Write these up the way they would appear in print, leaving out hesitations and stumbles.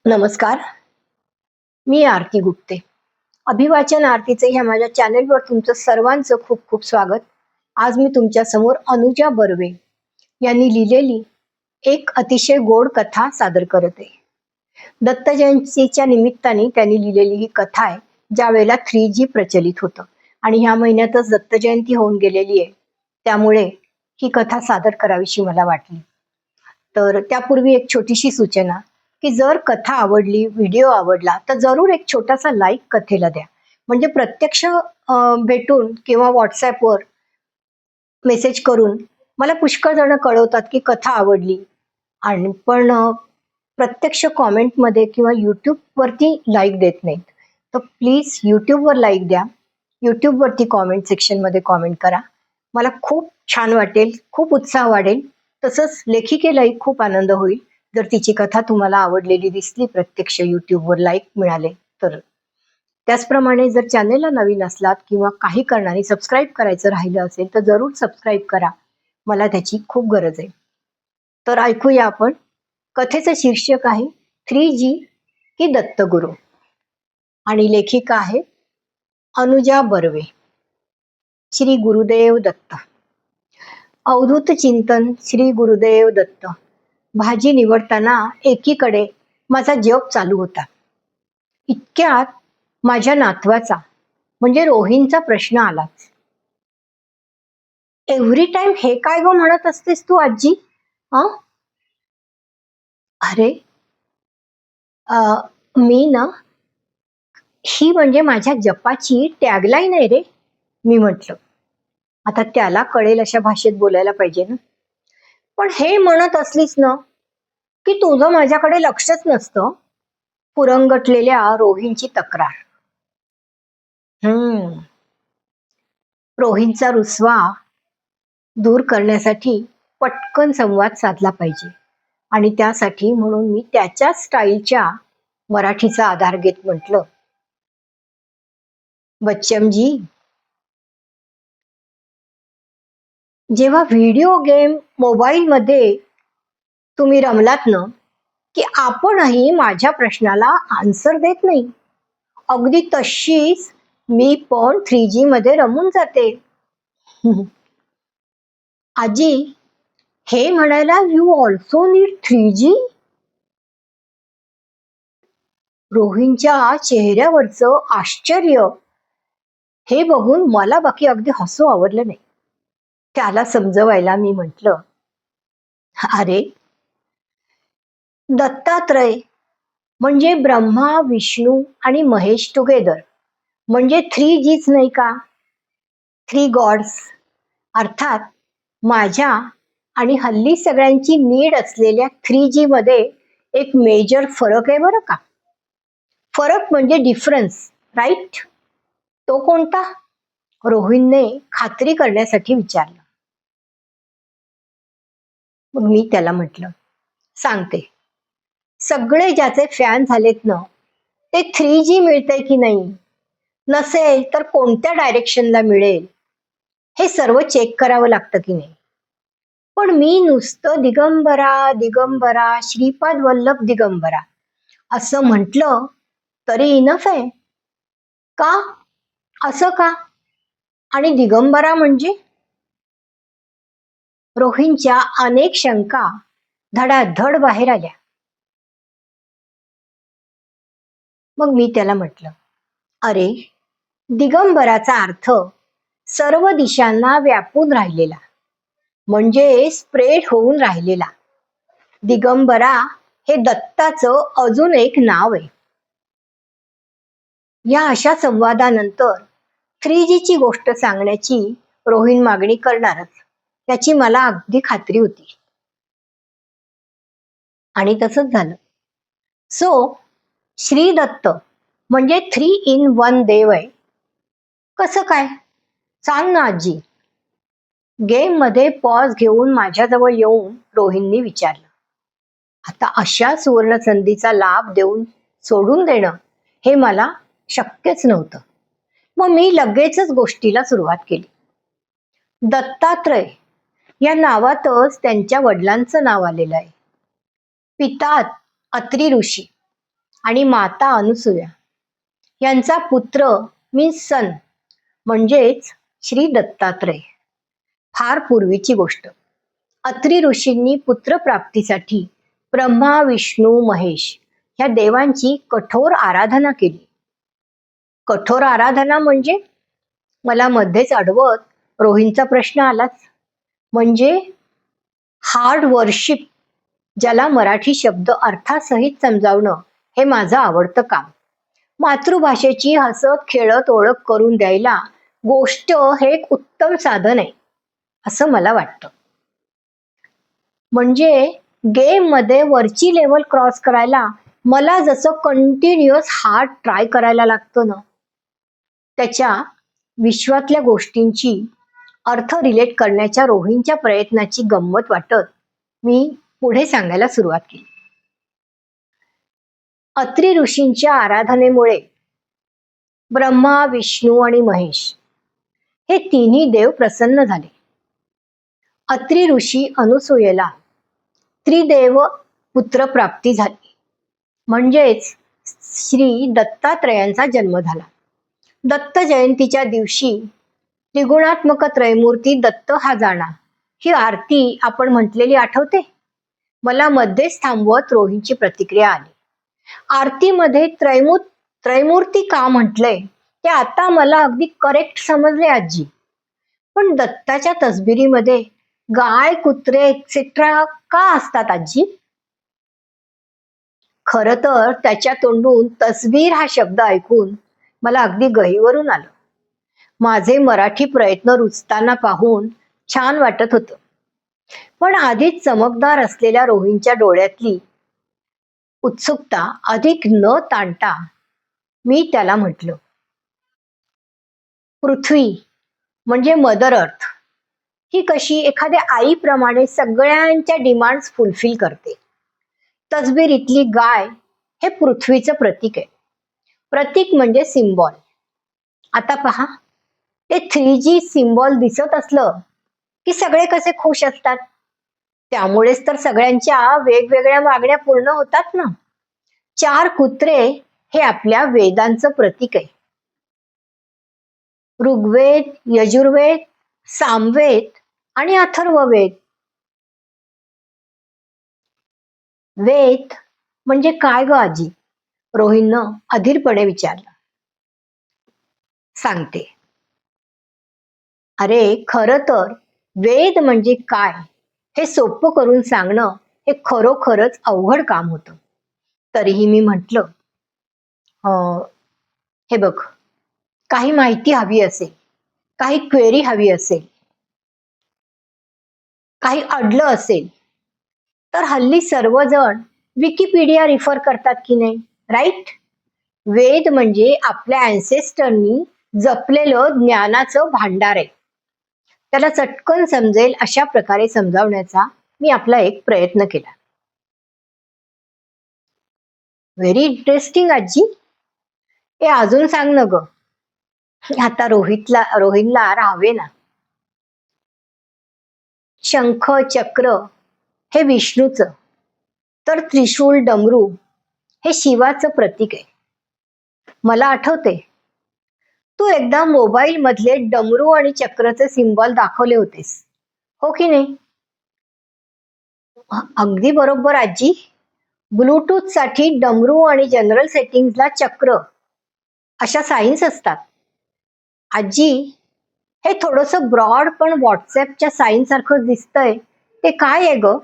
नमस्कार. मी आरती गुप्ते. अभिवाचन आरतीचे ह्या माझ्या चॅनेलवर तुमचं सर्वांचं खूप खूप स्वागत. आज मी तुमच्या समोर अनुजा बर्वे यांनी लिहिलेली एक अतिशय गोड कथा सादर करत आहे. दत्त जयंतीच्या निमित्ताने त्यांनी लिहिलेली ही कथा आहे, ज्या वेळेला 3G प्रचलित होतं आणि ह्या महिन्यातच दत्त जयंती होऊन गेलेली आहे. त्यामुळे ही कथा सादर करावीशी मला वाटली. तर त्यापूर्वी एक छोटीशी सूचना की जर कथा आवडली, व्हिडिओ आवडला तर जरूर एक छोटासा लाईक कथेला द्या. म्हणजे प्रत्यक्ष भेटून किंवा व्हॉट्सॲपवर मेसेज करून मला पुष्कळ जण कळवतात की कथा आवडली, आणि पण प्रत्यक्ष कॉमेंटमध्ये किंवा यूट्यूबवरती लाईक देत नाहीत. तर प्लीज यूट्यूबवर लाईक द्या, यूट्यूबवरती कॉमेंट सेक्शनमध्ये कॉमेंट करा. मला खूप छान वाटेल, खूप उत्साह वाढेल. तसंच लेखिकेलाही खूप आनंद होईल जर तिची कथा तुम्हाला आवडलेली दिसली प्रत्यक्ष यूट्यूबवर लाईक मिळाले तर. त्याचप्रमाणे जर चॅनेलला नवीन असलात किंवा काही कारणाने सबस्क्राईब करायचं राहिलं असेल तर जरूर सबस्क्राईब करा, मला त्याची खूप गरज आहे. तर ऐकूया आपण. कथेचं शीर्षक आहे 3G की दत्तगुरू, आणि लेखिका आहे अनुजा बर्वे. श्री गुरुदेव दत्त. अवधूत चिंतन श्री गुरुदेव दत्त. भाजी निवडताना एकीकडे माझा जप चालू होता. इतक्यात माझ्या नातवाचा म्हणजे रोहिणचा प्रश्न आलाच. एव्हरी टाइम हे काय गो म्हणत असतेस तू आजी? अरे, मी ना, ही म्हणजे माझ्या जपाची टॅगलाईन आहे रे, मी म्हटलं. आता त्याला कळेल अशा भाषेत बोलायला पाहिजे ना. पण हे म्हणत असलीस ना की तुझं माझ्याकडे लक्षच नसतं. पुरंगटलेल्या रोहिणची तक्रार. रोहिणचा रुसवा दूर करण्यासाठी पटकन संवाद साधला पाहिजे, आणि त्यासाठी म्हणून मी त्याच्या स्टाईलच्या मराठीचा आधार घेत म्हटलं, बच्चमजी, जेव्हा व्हिडिओ गेम मोबाईलमध्ये तुम्ही रमलात ना की आपणही माझ्या प्रश्नाला आन्सर देत नाही. अगदी तशीच मी पण 3G मध्ये रमून जाते. आजी, हे म्हणायला यू ऑल्सो नीड 3G? रोहिणच्या चेहऱ्यावरचं आश्चर्य हे बघून मला बाकी अगदी हसू आवरलं नाही. त्याला समजवायला मी म्हटलं, अरे, दत्तात्रय म्हणजे ब्रह्मा, विष्णू आणि महेश टुगेदर, म्हणजे 3Gच नाही का? 3 गॉड्स. अर्थात माझ्या आणि हल्ली सगळ्यांची नीड असलेल्या 3G मध्ये एक मेजर फरक आहे बरं का. फरक म्हणजे डिफरन्स, राईट? तो कोणता? रोहिणने खात्री करण्यासाठी विचारलं. मग मी त्याला म्हटलं, सांगते. सगळे ज्याचे फॅन झालेत ना, ते 3G मिळतंय की नाही, नसेल तर कोणत्या डायरेक्शनला मिळेल, हे सर्व चेक करावं लागतं की नाही. पण मी नुसतं दिगंबरा दिगंबरा श्रीपाद वल्लभ दिगंबरा असं म्हटलं तरी इनफ आहे का? असं का? आणि दिगंबरा म्हणजे? रोहिणच्या अनेक शंका धडाधड बाहेर आल्या. मग मी त्याला म्हटलं, अरे, दिगंबराचा अर्थ सर्व दिशांना व्यापून राहिलेला, म्हणजे स्प्रेड होऊन राहिलेला. दिगंबरा हे दत्ताचं अजून एक नाव आहे. या अशा संवादानंतर 3G ची गोष्ट सांगण्याची रोहिण मागणी करणारच, त्याची मला अगदी खात्री होती. आणि तसंच झालं. सो श्री दत्त म्हणजे 3 in 1 देव आहे. कसं काय? सांग ना आजी. गेम मध्ये पॉज घेऊन माझ्याजवळ येऊन रोहिणनी विचारलं. आता अशा सुवर्ण संधीचा लाभ देऊन सोडून देणं हे मला शक्यच नव्हतं. मग मी लगेचच गोष्टीला सुरुवात केली. दत्तात्रय या नावातच त्यांच्या वडिलांचं नाव आलेलं आहे. पिता अत्री ऋषी आणि माता अनुसूया यांचा पुत्र मीन्स सन म्हणजेच श्री दत्तात्रय. फार पूर्वीची गोष्ट. अत्री ऋषींनी पुत्रप्राप्तीसाठी ब्रह्मा, विष्णू, महेश ह्या देवांची कठोर आराधना केली. कठोर आराधना म्हणजे मला मध्येच अडवत रोहिणचा प्रश्न आलाच. म्हणजे हार्ड वर्शिप, ज्याला मराठी शब्द अर्थासहित समजावणं हे माझं आवडतं काम. मातृभाषेची हसत खेळत ओळख करून द्यायला गोष्ट हे एक उत्तम साधन आहे असं मला वाटतं. म्हणजे गेम मध्ये वरची लेवल क्रॉस करायला मला जसं कंटिन्युअस हार्ड ट्राय करायला लागतं ना, त्याच्या विश्वातल्या गोष्टींची अर्थ रिलेट करण्याच्या रोहिणच्या प्रयत्नाची गंमत वाटत मी पुढे सांगायला सुरुवात केली. अत्री ऋषींच्या आराधनेमुळे ब्रह्मा, विष्णू आणि महेश हे तिन्ही देव प्रसन्न झाले. अत्री ऋषी अनुसूयेला त्रिदेव पुत्र प्राप्ती झाली, म्हणजेच श्री दत्तात्रयांचा जन्म झाला. दत्त जयंतीच्या दिवशी त्रिगुणात्मक त्रयमूर्ती दत्त हा जाणा ही आरती आपण म्हटलेली आठवते. मला मध्येच थांबवत रोहिणची प्रतिक्रिया आली. आरतीमध्ये त्रयमूर्ती का म्हटलंय ते आता मला अगदी करेक्ट समजले आजी. पण दत्ताच्या तसबिरीमध्ये गाय, कुत्रे एक्सेट्रा का असतात आजी? खर तर त्याच्या तोंडून तसबीर हा शब्द ऐकून मला अगदी गहिवरून आलं. माझे मराठी प्रयत्न रुचताना पाहून छान वाटत होतं. पण आधीच चमकदार असलेल्या रोहिणच्या डोळ्यातली उत्सुकता अधिक न ताणता मी त्याला म्हटलं, पृथ्वी म्हणजे मदर अर्थ ही कशी एखाद्या आईप्रमाणे सगळ्यांच्या डिमांड्स फुलफिल करते. तसबिरीतली गाय हे पृथ्वीचं प्रतीक आहे. प्रतीक म्हणजे सिम्बॉल. आता पहा, ते 3G सिम्बॉल दिसत असलं की सगळे कसे खुश असतात. त्यामुळेच तर सगळ्यांच्या वेगवेगळ्या मागण्या पूर्ण होतात ना. 4 कुत्रे हे आपल्या वेदांचं प्रतीक आहे. ऋग्वेद, यजुर्वेद, सामवेद आणि अथर्ववेद. वेद म्हणजे काय ग आजी? रोहिणनं अधीरपणे विचारलं. सांगते. अरे खरं तर वेद म्हणजे काय हे सोपं करून सांगणं हे खरोखरच अवघड काम होतं. तरीही मी म्हटलं, हे बघ, काही माहिती हवी असेल, काही क्वेरी हवी असेल, काही अडलं असेल तर हल्ली सर्वजण विकिपीडिया रिफर करतात की नाही, राईट? वेद म्हणजे आपल्या अँसेस्टरनी जपलेलं ज्ञानाचं भांडार आहे. त्याला चटकन समजेल अशा प्रकारे समजावण्याचा मी आपला एक प्रयत्न केला. व्हेरी इंटरेस्टिंग आजी. हे अजून सांग न ग. आता रोहिणला राहावे ना. शंख चक्र हे विष्णूचं, तर त्रिशूल डमरू हे शिवाचं प्रतीक आहे. मला आठवते, तू एकदा मोबाईल मधले डमरू आणि चक्रचे सिम्बॉल दाखवले होतेस, हो की नाही? अगदी बरोबर आजी. ब्लूटूथ साठी डमरू आणि जनरल सेटिंग्सला चक्र अशा साईन्स असतात. आजी, हे थोडस ब्रॉड पण व्हॉट्सअपच्या साईन सारखं दिसतंय, ते काय आहे ग?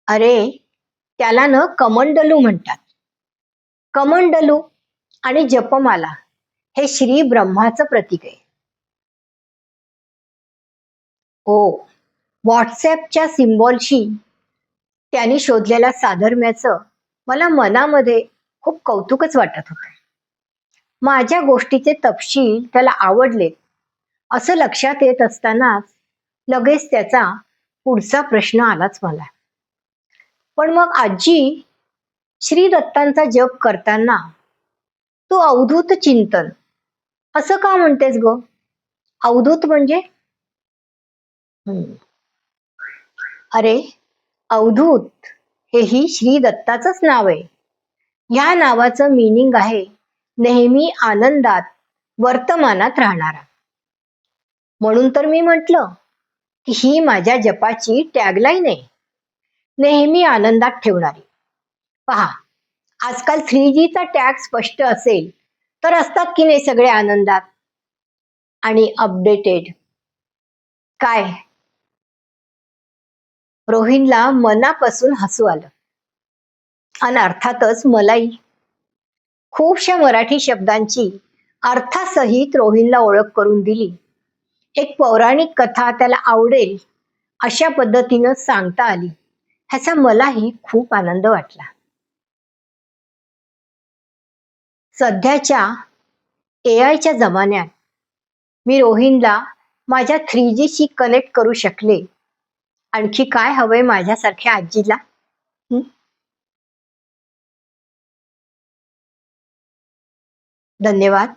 अरे त्याला न कमंडलू म्हणतात. कमंडलू आणि जपमाला हे श्री ब्रह्माचं प्रतीक आहे. हो, व्हॉट्सअपच्या सिम्बॉलशी त्यांनी शोधलेल्या साधर्म्याचं मला मनामध्ये खूप कौतुकच वाटत होतं. माझ्या गोष्टीचे तपशील त्याला आवडले असं लक्षात येत असतानाच लगेच त्याचा पुढचा प्रश्न आलाच मला. पण मग आजी, श्री दत्तांचा जप करताना तू अवधूत चिंतन असं का म्हणतेस ग? अवधूत म्हणजे? अरे अवधूत हेही श्री दत्ताचंच नाव आहे. ह्या नावाचं मीनिंग आहे नेहमी आनंदात वर्तमानात राहणारा. म्हणून तर मी म्हटलं की ही माझ्या जपाची टॅगलाईन आहे, नेहमी आनंदात ठेवणारी. पहा, आजकाल 3Gचा टॅग स्पष्ट असेल तर असतात की नाही सगळे आनंदात आणि अपडेटेड. काय रोहिणला मनापासून हसू आलं आणि अर्थातच मलाही. खूपशा मराठी शब्दांची अर्थासहित रोहिणला ओळख करून दिली. एक पौराणिक कथा त्याला आवडेल अशा पद्धतीनं सांगता आली. ह्याचा मलाही खूप आनंद वाटला. सध्याच्या AI च्या जमान्यात मी रोहिणला माझ्या 3Gशी कनेक्ट करू शकले. आणखी काय हवंय माझ्यासारख्या आजीला? धन्यवाद.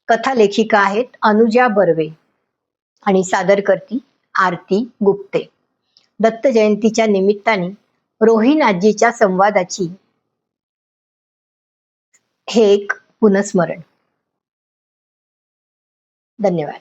कथा लेखिका आहेत अनुजा बर्वे आणि सादरकर्ती आरती गुप्ते. दत्त जयंतीच्या निमित्ताने रोहिण आजीच्या संवादाची हे एक पुनस्मरण. धन्यवाद.